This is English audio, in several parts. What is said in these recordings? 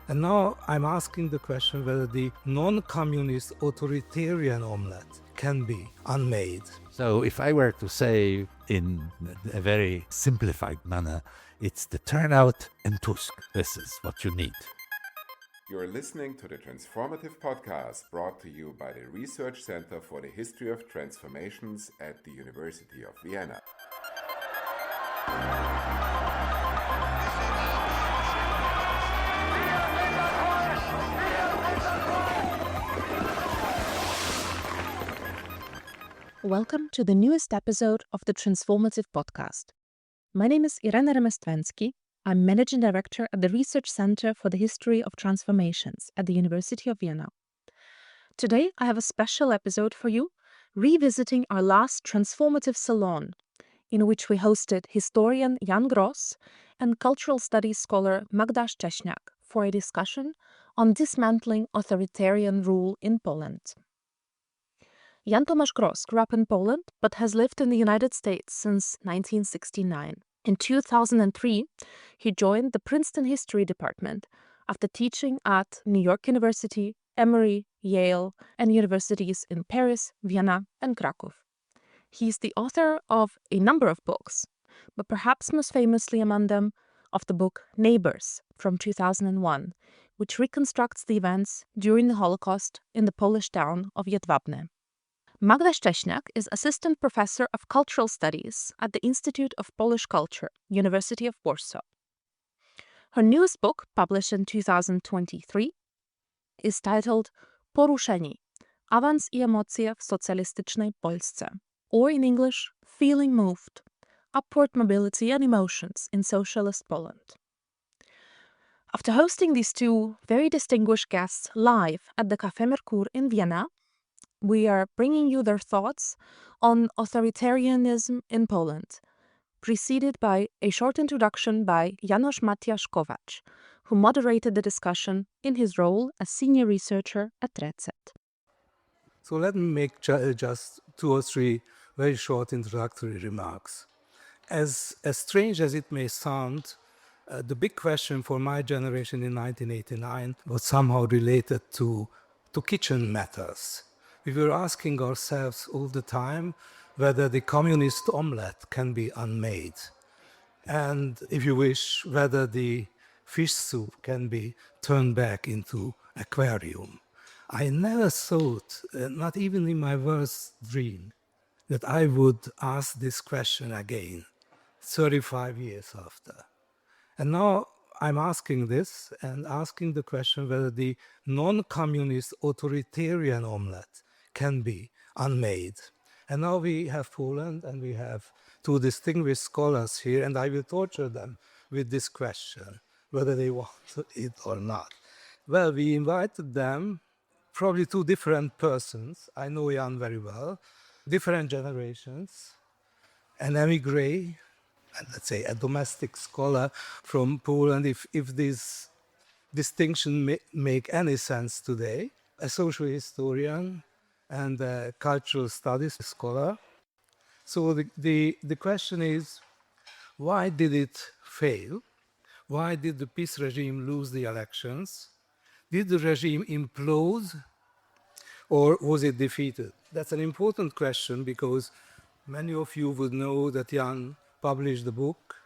And now I'm asking the question whether the non-communist authoritarian omelette can be unmade. So if I were to say in a very simplified manner, it's the turnout and Tusk. This is what you need. You're listening to the Transformative Podcast brought to you by the Research Center for the History of Transformations at the University of Vienna. Welcome to the newest episode of the Transformative Podcast. My name is Irena Remestvenski. I'm Managing Director at the Research Center for the History of Transformations at the University of Vienna. Today, I have a special episode for you, revisiting our last Transformative Salon, in which we hosted historian Jan Gross and cultural studies scholar Magda Szcześniak for a discussion on dismantling authoritarian rule in Poland. Jan Tomasz Gross grew up in Poland but has lived in the United States since 1969. In 2003, he joined the Princeton History Department after teaching at New York University, Emory, Yale, and universities in Paris, Vienna, and Krakow. He is the author of a number of books, but perhaps most famously among them of the book Neighbors from 2001, which reconstructs the events during the Holocaust in the Polish town of Jedwabne. Magda Szcześniak is Assistant Professor of Cultural Studies at the Institute of Polish Culture, University of Warsaw. Her newest book, published in 2023, is titled Poruszeni – Awans i emocje w socjalistycznej Polsce, or in English, Feeling Moved – Upward Mobility and Emotions in Socialist Poland. After hosting these two very distinguished guests live at the Café Mercure in Vienna, we are bringing you their thoughts on authoritarianism in Poland, preceded by a short introduction by János Mátyás Kovács, who moderated the discussion in his role as senior researcher at RECET. So let me make just two or three very short introductory remarks. As strange as it may sound, the big question for my generation in 1989 was somehow related to kitchen matters. We were asking ourselves all the time whether the communist omelette can be unmade. And if you wish, whether the fish soup can be turned back into aquarium. I never thought, not even in my worst dream, that I would ask this question again, 35 years after. And now I'm asking this and asking the question whether the non-communist authoritarian omelette can be unmade. And now we have Poland and we have two distinguished scholars here, and I will torture them with this question, whether they want it or not. Well, we invited them, probably two different persons. I know Jan very well, different generations, an emigre, and let's say a domestic scholar from Poland, if this distinction make any sense today, a social historian, and a cultural studies scholar. So the question is, why did it fail? Why did the peace regime lose the elections? Did the regime implode, or was it defeated? That's an important question because many of you would know that Jan published a book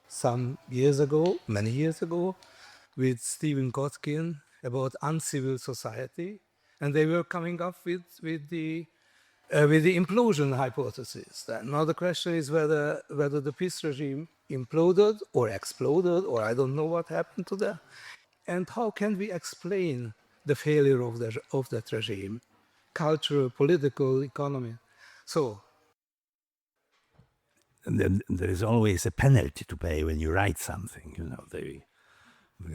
some years ago, many years ago, with Stephen Kotkin about uncivil society. And they were coming up with the implosion hypothesis. Now the question is whether the peace regime imploded or exploded, or I don't know what happened to that. And how can we explain the failure of that regime? Cultural, political, economy. So. And then there is always a penalty to pay when you write something.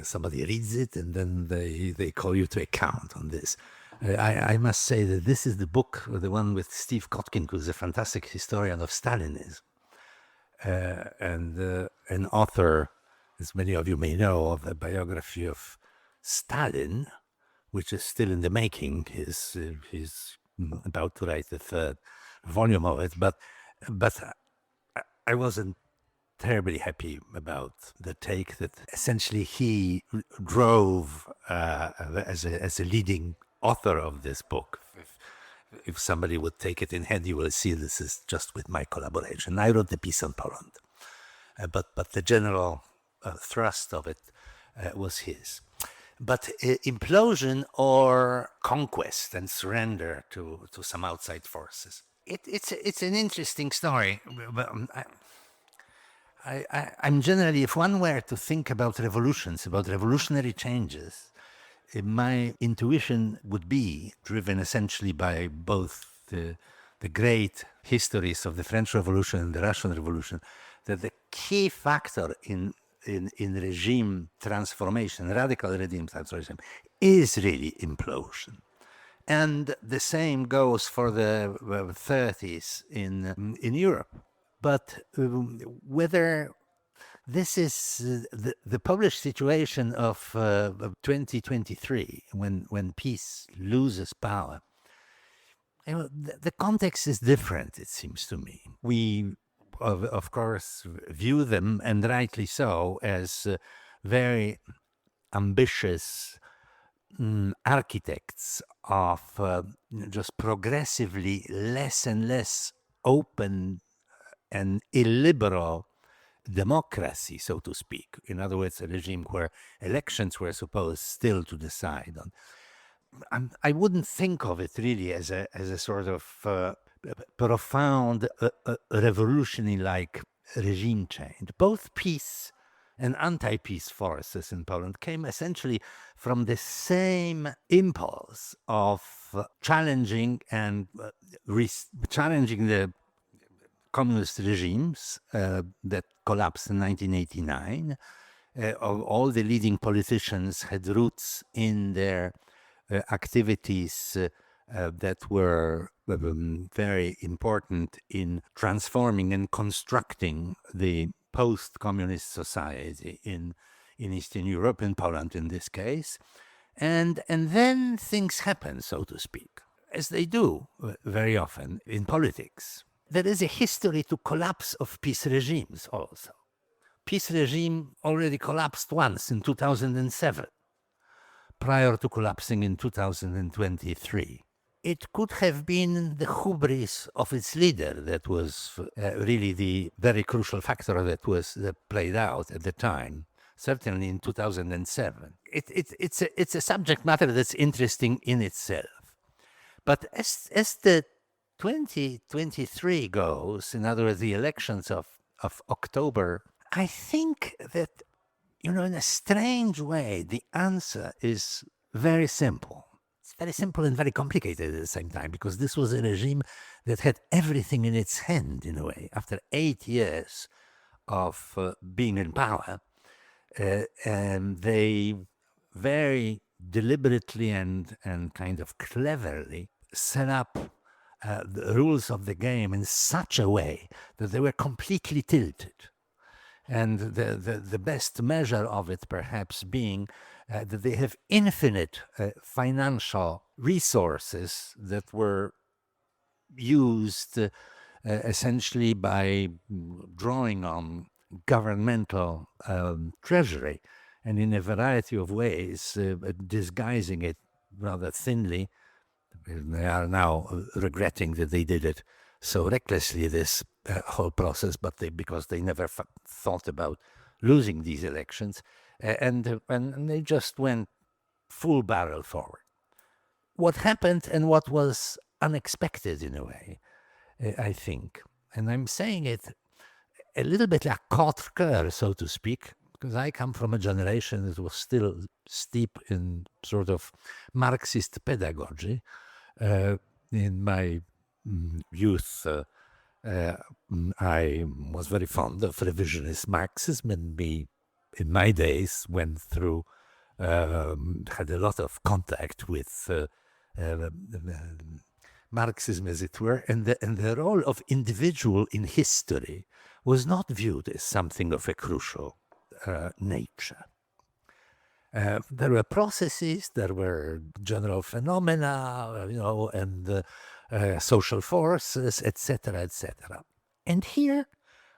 Somebody reads it and then they call you to account on this. I must say that this is the book, the one with Steve Kotkin, who's a fantastic historian of Stalinism, and an author, as many of you may know, of a biography of Stalin, which is still in the making. He's about to write the third volume of it, but I wasn't terribly happy about the take that essentially he drove as a leading author of this book. If somebody would take it in hand, you will see this is just with my collaboration. I wrote the piece on Poland, but the general thrust of it was his. But implosion or conquest and surrender to some outside forces. It's an interesting story. I'm generally, if one were to think about revolutions, about revolutionary changes, my intuition would be driven essentially by both the great histories of the French Revolution and the Russian Revolution, that the key factor in regime transformation, radical regime transformation, is really implosion. And the same goes for the 30s in Europe. But whether this is the Polish situation of 2023, when peace loses power, the context is different, it seems to me. We, of course, view them, and rightly so, as very ambitious architects of just progressively less and less open and illiberal democracy, so to speak. In other words, a regime where elections were supposed still to decide on. I wouldn't think of it really as a sort of profound revolutionary-like regime change. Both peace and anti-peace forces in Poland came essentially from the same impulse of challenging the communist regimes that collapsed in 1989. All the leading politicians had roots in their activities that were very important in transforming and constructing the post-communist society in Eastern Europe, in Poland in this case. And then things happen, so to speak, as they do very often in politics. There is a history to collapse of peace regimes also. Peace regime already collapsed once in 2007, prior to collapsing in 2023. It could have been the hubris of its leader that was really the very crucial factor that played out at the time, certainly in 2007. It's a subject matter that's interesting in itself. But as the 2023 goes, in other words, the elections of October, I think that, in a strange way, the answer is very simple. It's very simple and very complicated at the same time, because this was a regime that had everything in its hand, in a way. After 8 years of being in power, and they very deliberately and kind of cleverly set up the rules of the game in such a way that they were completely tilted. And the best measure of it perhaps being that they have infinite financial resources that were used essentially by drawing on governmental treasury, and in a variety of ways disguising it rather thinly. They are now regretting that they did it so recklessly, this whole process, but because they never thought about losing these elections, and they just went full barrel forward. What happened and what was unexpected in a way, I think, and I'm saying it a little bit like contre cœur, so to speak, because I come from a generation that was still steep in sort of Marxist pedagogy. In my youth, I was very fond of revisionist Marxism, and in my days, went through, had a lot of contact with Marxism, as it were, and the role of individual in history was not viewed as something of a crucial nature. There were processes, there were general phenomena, and social forces, etc., etc. And here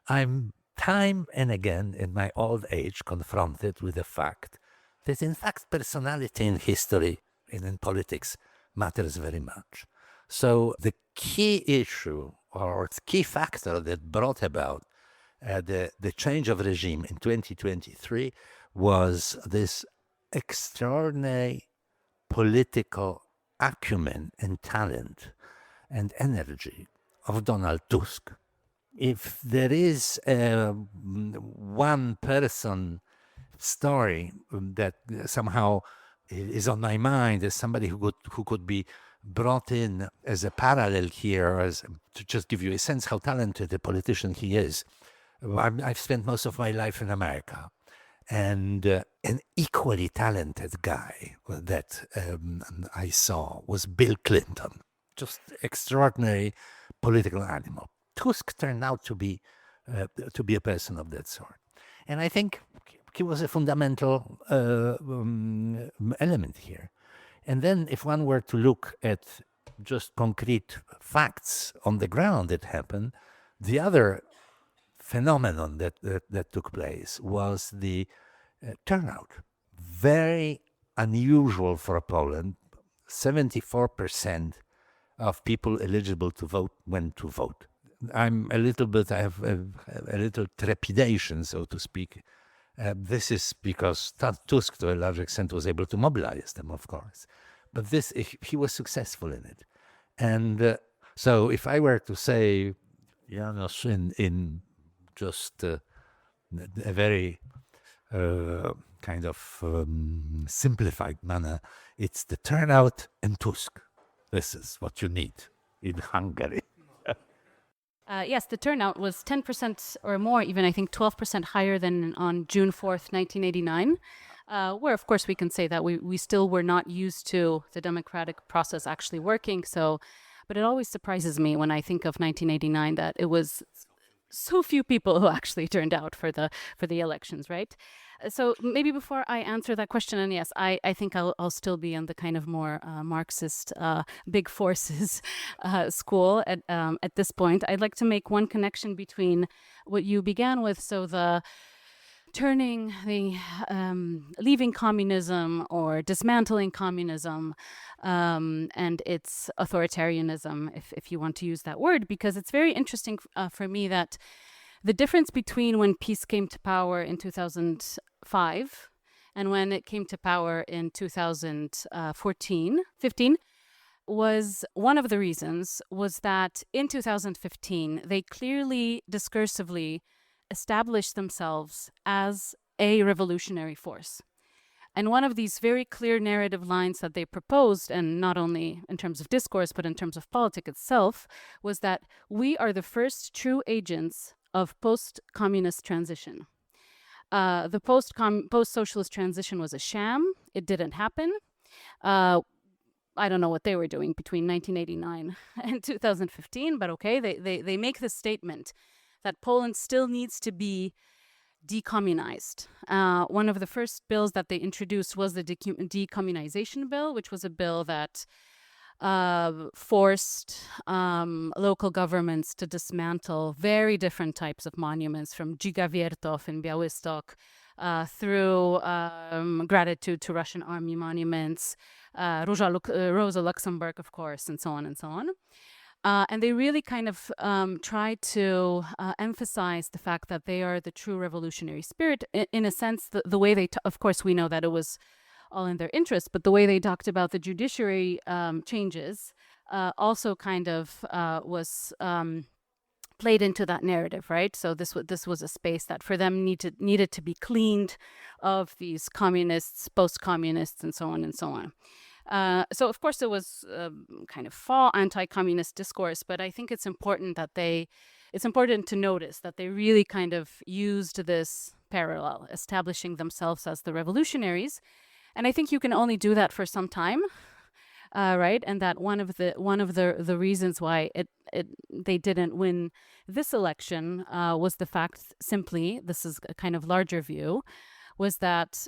I'm time and again in my old age confronted with the fact that in fact personality in history and in politics matters very much. So the key issue or the key factor that brought about the change of regime in 2023 was this extraordinary political acumen and talent and energy of Donald Tusk. If there is one person story that somehow is on my mind as somebody who could be brought in as a parallel here, as to just give you a sense how talented a politician he is. I've spent most of my life in America, and an equally talented guy that I saw was Bill Clinton. Just extraordinary political animal. Tusk turned out to be a person of that sort, and I think he was a fundamental element here. And then, if one were to look at just concrete facts on the ground that happened, the other phenomenon that took place was the turnout. Very unusual for Poland. 74% of people eligible to vote went to vote. I have a little trepidation, so to speak. This is because Tusk, to a large extent, was able to mobilize them, of course. But he was successful in it. And so if I were to say, János, in just a very kind of simplified manner, it's the turnout and Tusk. This is what you need in Hungary. Yes, the turnout was 10% or more, even I think 12% higher than on June 4th, 1989, where of course we can say that we still were not used to the democratic process actually working. But it always surprises me when I think of 1989 that it was so few people who actually turned out for the elections, right? So maybe before I answer that question, and yes, I think I'll still be in the kind of more Marxist big forces school at this point. I'd like to make one connection between what you began with, so the leaving communism or dismantling communism and its authoritarianism, if you want to use that word, because it's very interesting for me that the difference between when peace came to power in 2005 and when it came to power in 2015 was one of the reasons was that in 2015 they clearly discursively established themselves as a revolutionary force. And one of these very clear narrative lines that they proposed, and not only in terms of discourse, but in terms of politics itself, was that we are the first true agents of post-communist transition. The post-socialist transition was a sham. It didn't happen. I don't know what they were doing between 1989 and 2015, but okay, they make the statement that Poland still needs to be decommunized. One of the first bills that they introduced was the decommunization bill, which was a bill that forced local governments to dismantle very different types of monuments, from Dziga Wiertów in Białystok through gratitude to Russian army monuments, Rosa Luxemburg, of course, and so on and so on. And they really kind of tried to emphasize the fact that they are the true revolutionary spirit. In a sense, the way they, of course, we know that it was all in their interest, but the way they talked about the judiciary changes also kind of was played into that narrative, right? So this was a space that for them needed to be cleaned of these communists, post-communists, and so on and so on. So of course it was kind of fall anti-communist discourse, but I think it's important to notice that they really kind of used this parallel, establishing themselves as the revolutionaries. And I think you can only do that for some time, right? And that one of the reasons why they didn't win this election was the fact, simply, this is a kind of larger view, was that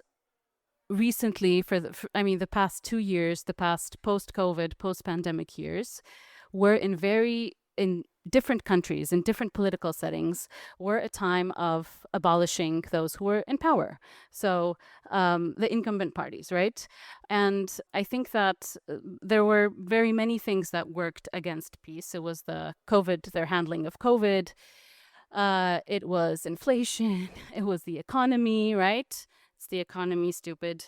recently, the past 2 years, the past post-COVID, post-pandemic years, were in very in different countries, in different political settings, were a time of abolishing those who were in power. So the incumbent parties, right? And I think that there were very many things that worked against peace. It was their handling of COVID. It was inflation. It was the economy, right? It's the economy, stupid,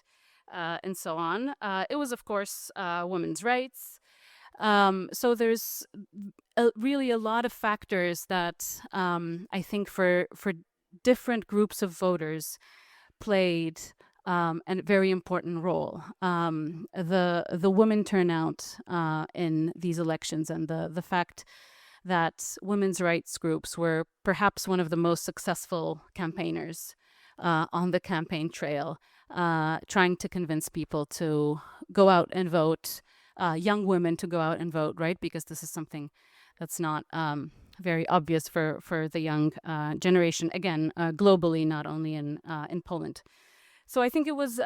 and so on. It was, of course, women's rights. So there's really a lot of factors that I think for different groups of voters played a very important role. The women turnout in these elections, and the fact that women's rights groups were perhaps one of the most successful campaigners on the campaign trail, trying to convince people to go out and vote, young women to go out and vote, right? Because this is something that's not very obvious for the young generation, again, globally, not only in Poland. So I think it was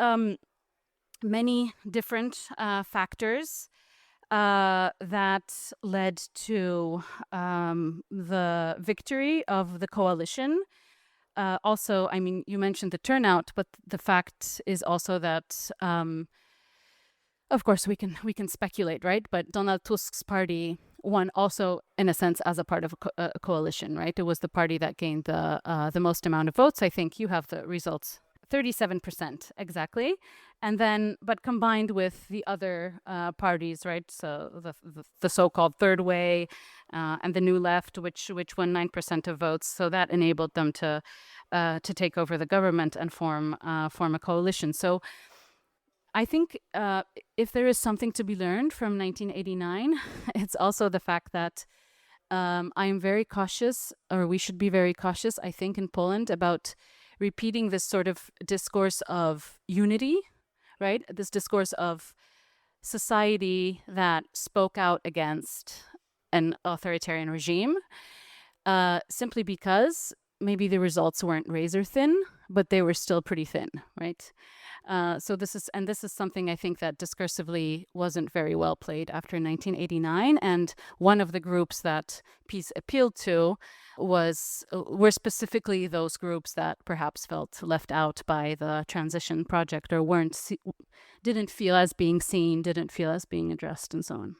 many different factors that led to the victory of the coalition. Also, I mean, you mentioned the turnout, but the fact is also that, of course, we can speculate, right? But Donald Tusk's party won also, in a sense, as a part of a coalition, right? It was the party that gained the most amount of votes. I think you have the results. 37% exactly, and then but combined with the other parties, right? So the so-called third way and the New Left, which won 9% of votes. So that enabled them to take over the government and form a coalition. So I think if there is something to be learned from 1989, it's also the fact that I am very cautious, or we should be very cautious, I think, in Poland about repeating this sort of discourse of unity, right? This discourse of society that spoke out against an authoritarian regime, simply because maybe the results weren't razor thin, but they were still pretty thin, right? So this is something I think that discursively wasn't very well played after 1989, and one of the groups that peace appealed to were specifically those groups that perhaps felt left out by the transition project, or didn't feel as being seen, didn't feel as being addressed, and so on.